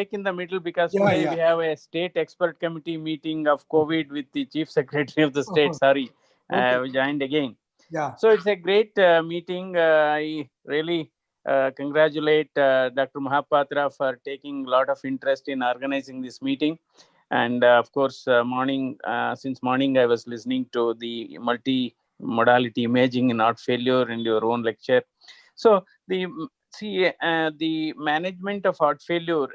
break in the middle because Yeah, today we yeah. have a state expert committee meeting of COVID with the chief secretary of the state. Oh, Sorry, okay. joined again. Yeah. So it's a great meeting. I really congratulate Dr. Mahapatra for taking a lot of interest in organizing this meeting. And of course, since morning, I was listening to the multi-modality imaging in heart failure in your own lecture. So the management of heart failure.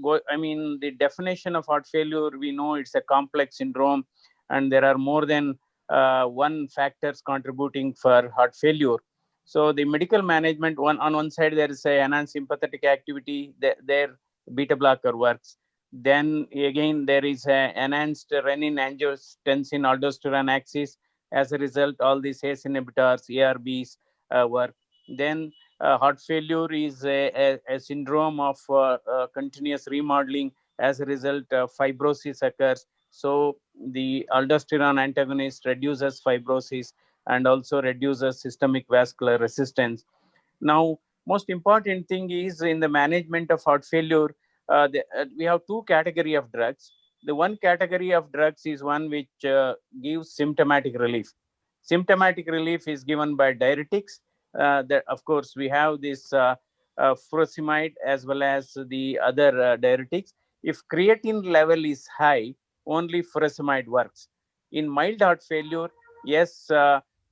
The definition of heart failure. We know it's a complex syndrome, and there are more than one factors contributing for heart failure. So the medical management, on one side there is a enhanced sympathetic activity. There beta blocker works. Then again there is a enhanced renin angiotensin aldosterone axis. As a result, all these ACE inhibitors, ARBs work. Then heart failure is a syndrome of continuous remodeling. As a result, fibrosis occurs. So the aldosterone antagonist reduces fibrosis and also reduces systemic vascular resistance. Now, most important thing is in the management of heart failure, we have two category of drugs. The one category of drugs is one which gives symptomatic relief. Symptomatic relief is given by diuretics. That of course we have this furosemide as well as the other diuretics. If creatine level is high, only furosemide works. In mild heart failure, yes,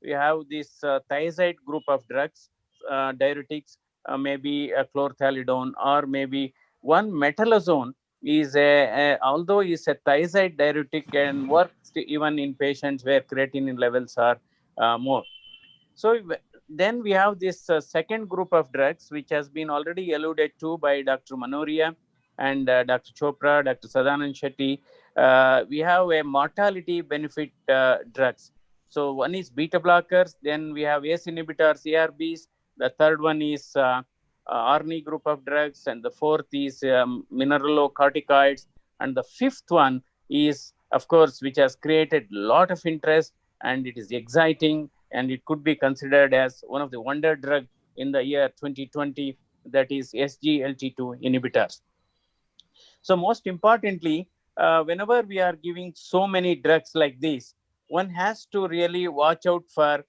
we have this thiazide group of drugs, diuretics, maybe a chlorthalidone, or maybe one metalazone is although is a thiazide diuretic and works even in patients where creatinine levels are more. So then we have this second group of drugs, which has been already alluded to by Dr. Manoria and Dr. Chopra, Dr. Sadanand Shetty. We have a mortality benefit drugs. So one is beta blockers, then we have ACE inhibitors, ARBs. The third one is ARNI group of drugs, and the fourth is mineralocorticoids, and the fifth one is, of course, which has created a lot of interest, and it is exciting, and it could be considered as one of the wonder drug in the year 2020, that is SGLT2 inhibitors. So most importantly, whenever we are giving so many drugs like this, one has to really watch out for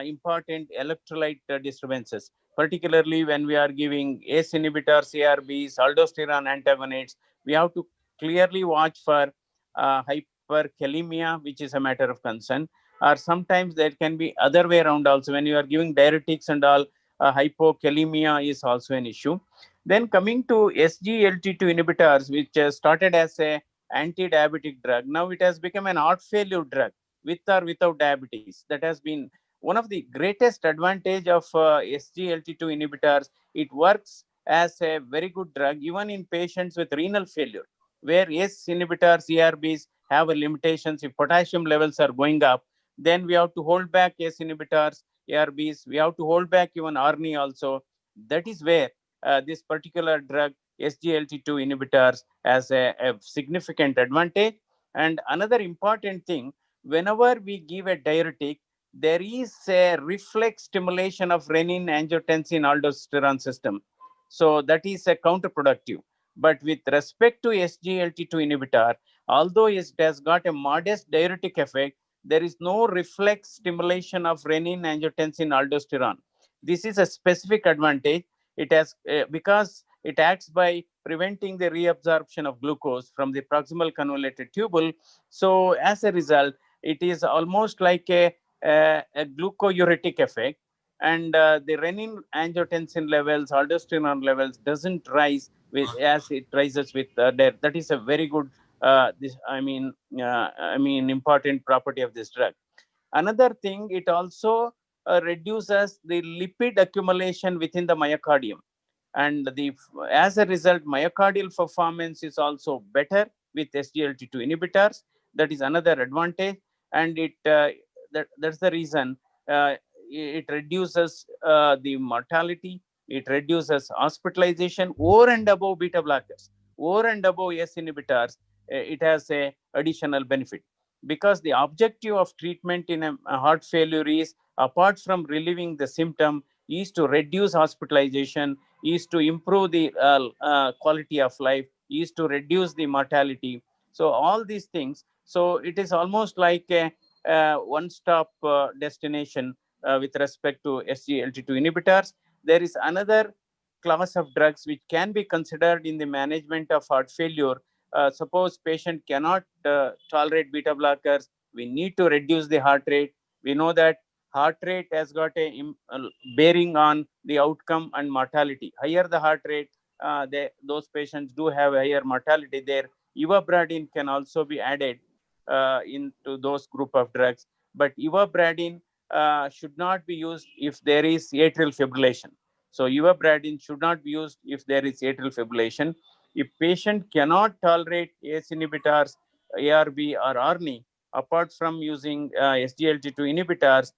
important electrolyte disturbances, particularly when we are giving ACE inhibitors, ARBs, aldosterone antagonists. We have to clearly watch for hyperkalemia, which is a matter of concern. Or sometimes there can be other way around also. When you are giving diuretics and all, hypokalemia is also an issue. Then coming to SGLT2 inhibitors, which started as a anti-diabetic drug, now it has become an heart failure drug with or without diabetes. That has been one of the greatest advantage of SGLT2 inhibitors. It works as a very good drug even in patients with renal failure, where ACE inhibitors, ERBs have a limitations. If potassium levels are going up, then we have to hold back ACE inhibitors, ARBs. We have to hold back even ARNI also. That is where this particular drug, SGLT2 inhibitors, has a significant advantage. And another important thing, whenever we give a diuretic, there is a reflex stimulation of renin angiotensin aldosterone system. So that is a counterproductive. But with respect to SGLT2 inhibitor, although it has got a modest diuretic effect, there is no reflex stimulation of renin angiotensin aldosterone. This is a specific advantage. It has because it acts by preventing the reabsorption of glucose from the proximal convoluted tubule. So as a result, it is almost like a glucouretic effect, and the renin angiotensin levels, aldosterone levels doesn't rise as it rises with that is a very good important property of this drug. Another thing, it also reduces the lipid accumulation within the myocardium, and as a result, myocardial performance is also better with SGLT2 inhibitors. That is another advantage, and that's the reason uh, it reduces the mortality. It reduces hospitalization over and above beta blockers, over and above S inhibitors. It has a additional benefit, because the objective of treatment in a heart failure is, apart from relieving the symptom, is to reduce hospitalization, is to improve the quality of life, is to reduce the mortality. So all these things. So it is almost like a one-stop destination with respect to SGLT2 inhibitors. There is another class of drugs which can be considered in the management of heart failure. Suppose patient cannot tolerate beta blockers, we need to reduce the heart rate. We know that heart rate has got a bearing on the outcome and mortality. Higher the heart rate, those patients do have higher mortality there. Ivabradine can also be added into those group of drugs, but ivabradine should not be used if there is atrial fibrillation. So ivabradine should not be used if there is atrial fibrillation. If patient cannot tolerate ACE inhibitors, ARB or ARNI, apart from using SGLT2 inhibitors,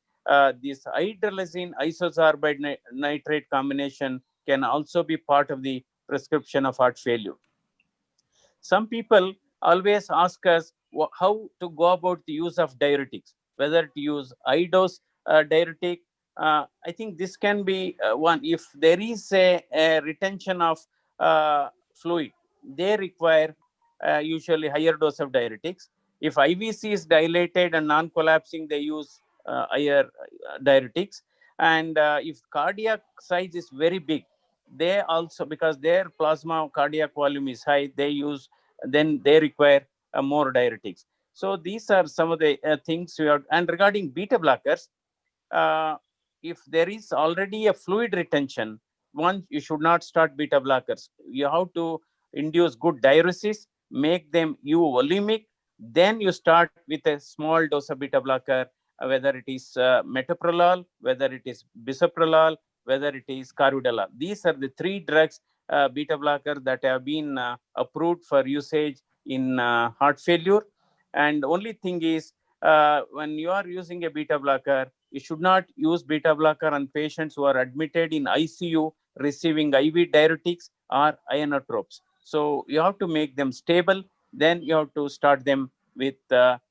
this hydralazine isosorbide nitrate combination can also be part of the prescription of heart failure. Some people always ask us how to go about the use of diuretics, whether to use high dose diuretic. I think this can be one. If there is a retention of fluid, they require usually higher dose of diuretics. If IVC is dilated and non-collapsing, they use higher diuretics. And if cardiac size is very big, they also, because their plasma cardiac volume is high, then they require more diuretics. So these are some of the things we have. And regarding beta blockers, uh, if there is already a fluid retention, one, you should not start beta blockers. You have to induce good diuresis, make them euvolemic, then you start with a small dose of beta blocker, whether it is metoprolol, whether it is bisoprolol, whether it is carvedilol. These are the three drugs, beta blockers, that have been approved for usage in heart failure. And only thing is, when you are using a beta blocker, you should not use beta blocker on patients who are admitted in ICU receiving IV diuretics or ionotropes. So you have to make them stable, then you have to start them with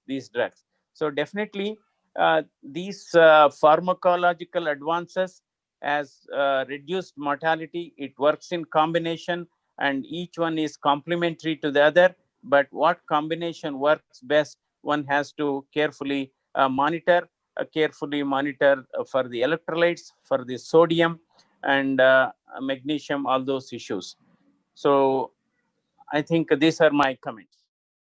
these drugs. So definitely, these pharmacological advances has reduced mortality. It works in combination, and each one is complementary to the other. But what combination works best, one has to carefully monitor for the electrolytes, for the sodium and magnesium, all those issues. So I think these are my comments.